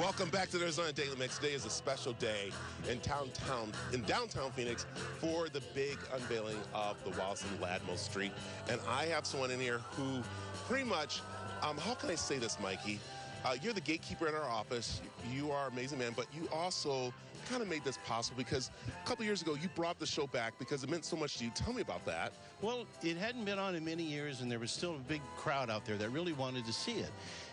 Welcome back to the Arizona Daily Mix. Today is a special day in downtown Phoenix for the big unveiling of the Wallace and Ladmo Street. And I have someone in here who pretty much, how can I say this, Mikey? You're the gatekeeper in our office. You are an amazing man, but you also kind of made this possible because a couple years ago you brought the show back because it meant so much to you. Tell me about that. Well, it hadn't been on in many years, and there was still a big crowd out there that really wanted to see it.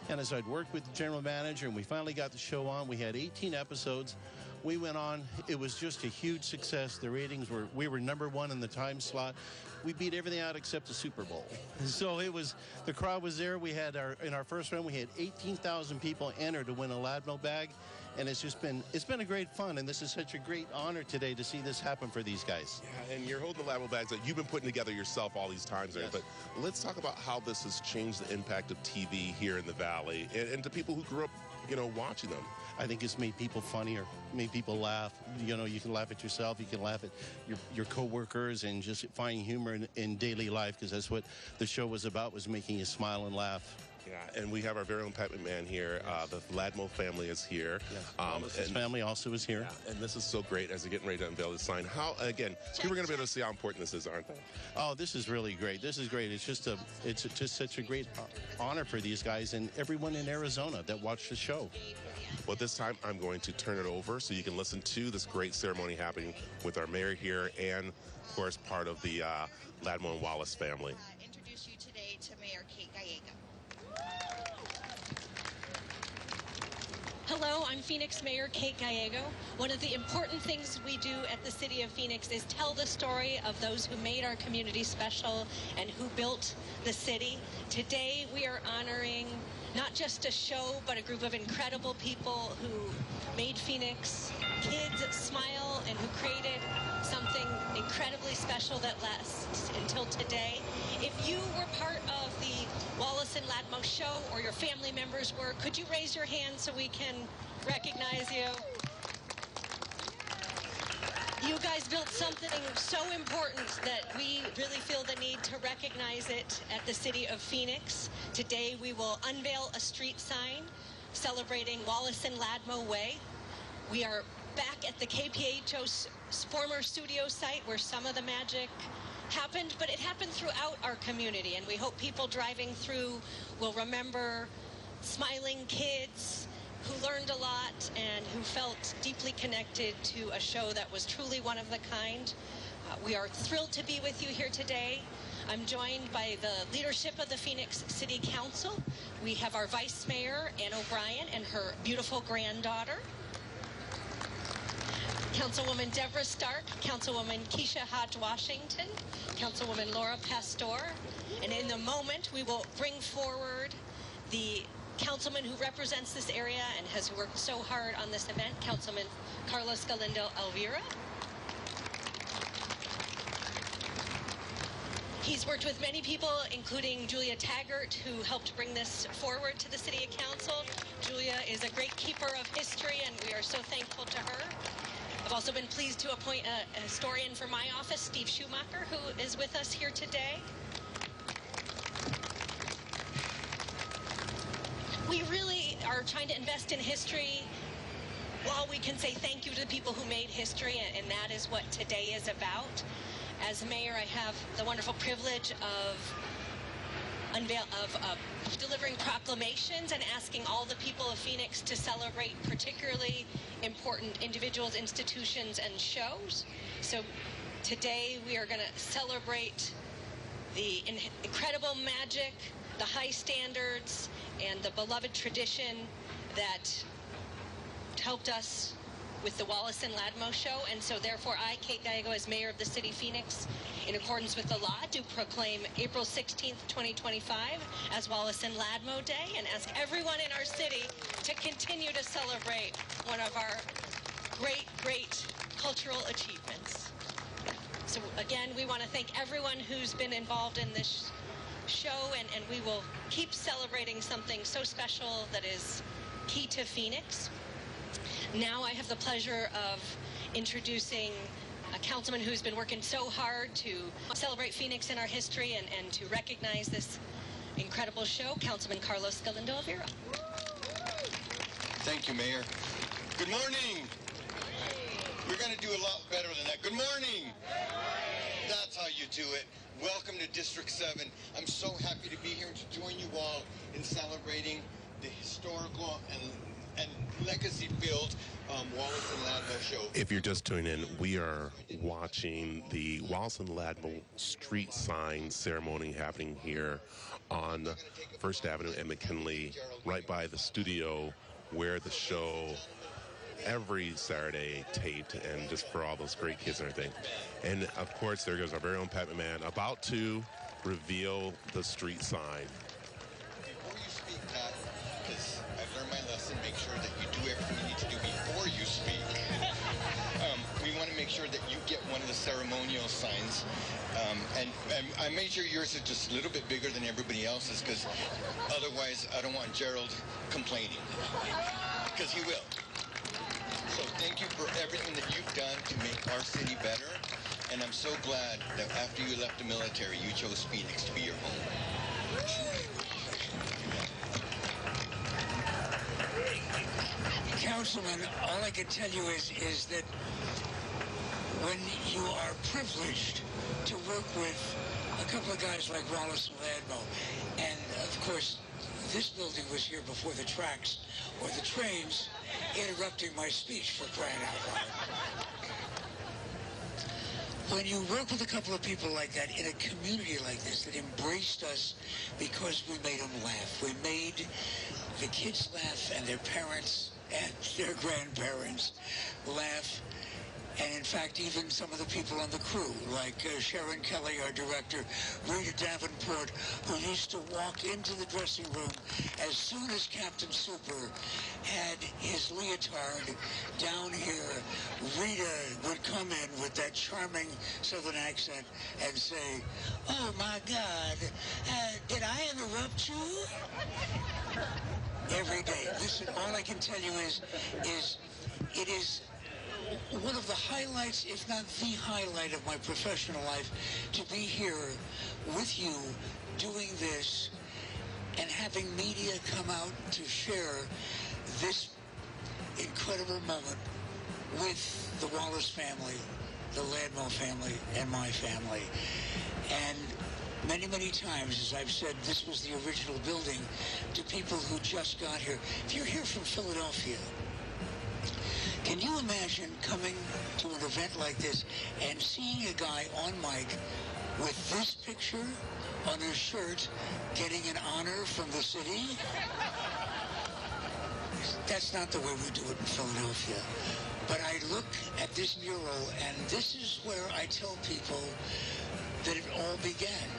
And as I'd worked with the general manager and we finally got the show on, we had 18 episodes. We went on. It was just a huge success. The ratings we were #1 in the time slot. We beat everything out except the Super Bowl. So the crowd was there. We had in our first round, we had 18,000 people enter to win a Ladmo bag. And it's been a great fun, and this is such a great honor today to see this happen for these guys. Yeah, and you're holding the Ladmo bags that you've been putting together yourself all these times. Yes. But let's talk about how this has changed the impact of TV here in the Valley and to people who grew up, watching them. I think it's made people funnier, made people laugh. You can laugh at yourself, you can laugh at your coworkers, and just finding humor in daily life, because that's what the show was about, was making you smile and laugh. Yeah, and we have our very own Pat McMahon here. The Ladmo family is here. Yes, his family also is here. Yeah, and this is so great as they're getting ready to unveil the sign. Again, people are going to be able to see how important this is, aren't they? Oh, this is really great. This is great. It's just such a great honor for these guys and everyone in Arizona that watched the show. Well, this time I'm going to turn it over so you can listen to this great ceremony happening with our mayor here and, of course, part of the Ladmo and Wallace family. Introduce you today to Mayor Kate Gallego. Hello, I'm Phoenix Mayor Kate Gallego. One of the important things we do at the City of Phoenix is tell the story of those who made our community special and who built the city. Today we are honoring not just a show, but a group of incredible people who made Phoenix kids smile and who created something incredibly special that lasts until today. If you were part of the Wallace and Ladmo show, or your family members were, could you raise your hand so we can recognize you? You guys built something so important that we really feel the need to recognize it at the City of Phoenix. Today we will unveil a street sign celebrating Wallace and Ladmo Way. We are back at the KPHO's former studio site where some of the magic happened, but it happened throughout our community, and we hope people driving through will remember smiling kids who learned a lot and who felt deeply connected to a show that was truly one of the kind. We are thrilled to be with you here today. I'm joined by the leadership of the Phoenix City Council. We have our Vice Mayor, Ann O'Brien, and her beautiful granddaughter. Councilwoman Deborah Stark, Councilwoman Keisha Hodge-Washington, Councilwoman Laura Pastor, and in a moment we will bring forward the councilman who represents this area and has worked so hard on this event, Councilman Carlos Galindo Elvira. He's worked with many people, including Julia Taggart, who helped bring this forward to the City Council. Julia is a great keeper of history, and we are so thankful to her. I've also been pleased to appoint a historian for my office, Steve Schumacher, who is with us here today. We really are trying to invest in history while we can say thank you to the people who made history, and that is what today is about. As mayor, I have the wonderful privilege of delivering proclamations and asking all the people of Phoenix to celebrate particularly important individuals, institutions, and shows. So today we are going to celebrate the incredible magic, the high standards, and the beloved tradition that helped us with the Wallace and Ladmo show. And so therefore I, Kate Gallego, as mayor of the City of Phoenix, in accordance with the law, do proclaim April 16th, 2025 as Wallace and Ladmo Day, and ask everyone in our city to continue to celebrate one of our great cultural achievements. So again, we want to thank everyone who's been involved in this show, and we will keep celebrating something so special that is key to Phoenix. Now I have the pleasure of introducing a councilman who's been working so hard to celebrate Phoenix and our history and to recognize this incredible show, Councilman Carlos Galindo Elvira. Thank you, Mayor. Good morning. We're going to do a lot better than that. Good morning. That's how you do it. Welcome to District 7. I'm so happy to be here to join you all in celebrating the historical and legacy-filled Wallace and Ladmo show. If you're just tuning in, we are watching the Wallace and Ladmo street sign ceremony happening here on First Avenue and McKinley, right by the studio where the show every Saturday taped, and just for all those great kids and everything. And of course, there goes our very own Pat McMahon about to reveal the street sign. Before you speak, Pat, because I've learned my lesson, make sure that you do everything you need to do before you speak. We want to make sure that you get one of the ceremonial signs. And I made sure yours is just a little bit bigger than everybody else's, because otherwise I don't want Gerald complaining, because he will. So thank you for everything that you've done to make our city better. And I'm so glad that after you left the military, you chose Phoenix to be your home. Councilman, all I can tell you is that when you are privileged to work with a couple of guys like Wallace and Ladmo, and of course, this building was here before the tracks or the trains, interrupting my speech for crying out loud. When you work with a couple of people like that in a community like this that embraced us because we made them laugh, we made the kids laugh and their parents and their grandparents laugh, and in fact even some of the people on the crew, like Sharon Kelly, our director, Rita Davenport, who used to walk into the dressing room as soon as Captain Super had his leotard down here. Rita would come in with that charming southern accent and say, "Oh my God, did I interrupt you?" Every day. Listen, all I can tell you is it is one of the highlights, if not the highlight of my professional life, to be here with you doing this and having media come out to share this incredible moment with the Wallace family, the Ladmo family, and my family. And many, many times, as I've said, this was the original building to people who just got here. If you're here from Philadelphia, can you imagine coming to an event like this and seeing a guy on mic with this picture on his shirt getting an honor from the city? That's not the way we do it in Philadelphia. But I look at this mural, and this is where I tell people that it all began.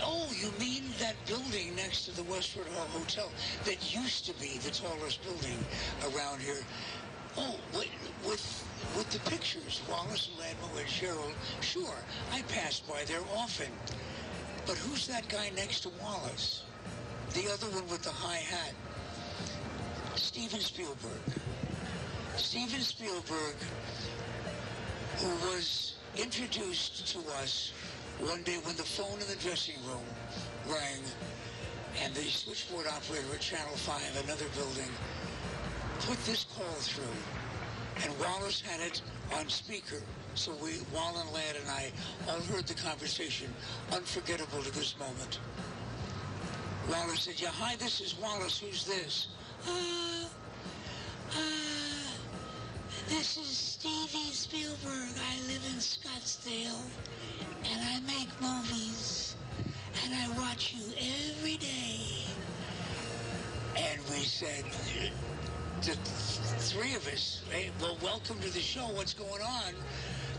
Oh, you mean that building next to the Westward Hall Hotel that used to be the tallest building around here? Oh, with the pictures, Wallace and Ladmo and Cheryl, sure, I passed by there often. But who's that guy next to Wallace? The other one with the high hat. Steven Spielberg. Steven Spielberg, who was introduced to us one day when the phone in the dressing room rang and the switchboard operator at Channel 5, another building, put this call through, and Wallace had it on speaker. So Wall and Lad and I all heard the conversation, unforgettable to this moment. Wallace said, "Yeah, hi, this is Wallace. Who's this?" This is Steven Spielberg. I live in Scottsdale, and I make movies, and I watch you every day." And we said, the three of us, "Hey, well, welcome to the show. What's going on?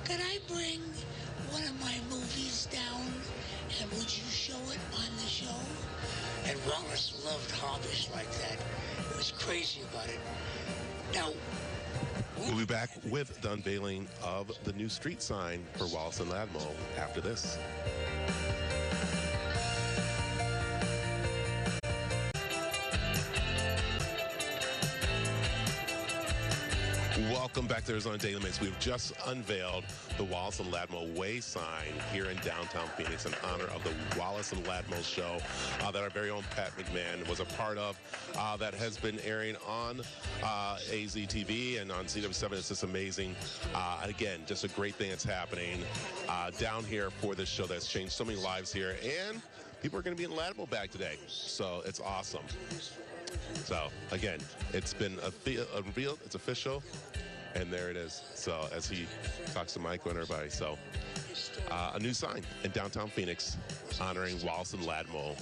Could I bring one of my movies down, and would you show it on the show?" And Wallace loved hobbies like that. He was crazy about it. Now, We'll be back with the unveiling of the new street sign for Wallace and Ladmo after this. Welcome Welcome back to Arizona Daily Mix. We've just unveiled the Wallace and Ladmo Way sign here in downtown Phoenix in honor of the Wallace and Ladmo show that our very own Pat McMahon was a part of, that has been airing on AZTV and on CW7. It's just amazing. Again, just a great thing that's happening down here for this show that's changed so many lives here. And people are going to be in Ladmo back today. So it's awesome. So, again, it's been revealed, it's official, and there it is. So, as he talks to Michael and everybody, so a new sign in downtown Phoenix honoring Wallace and Ladmo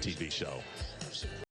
TV show.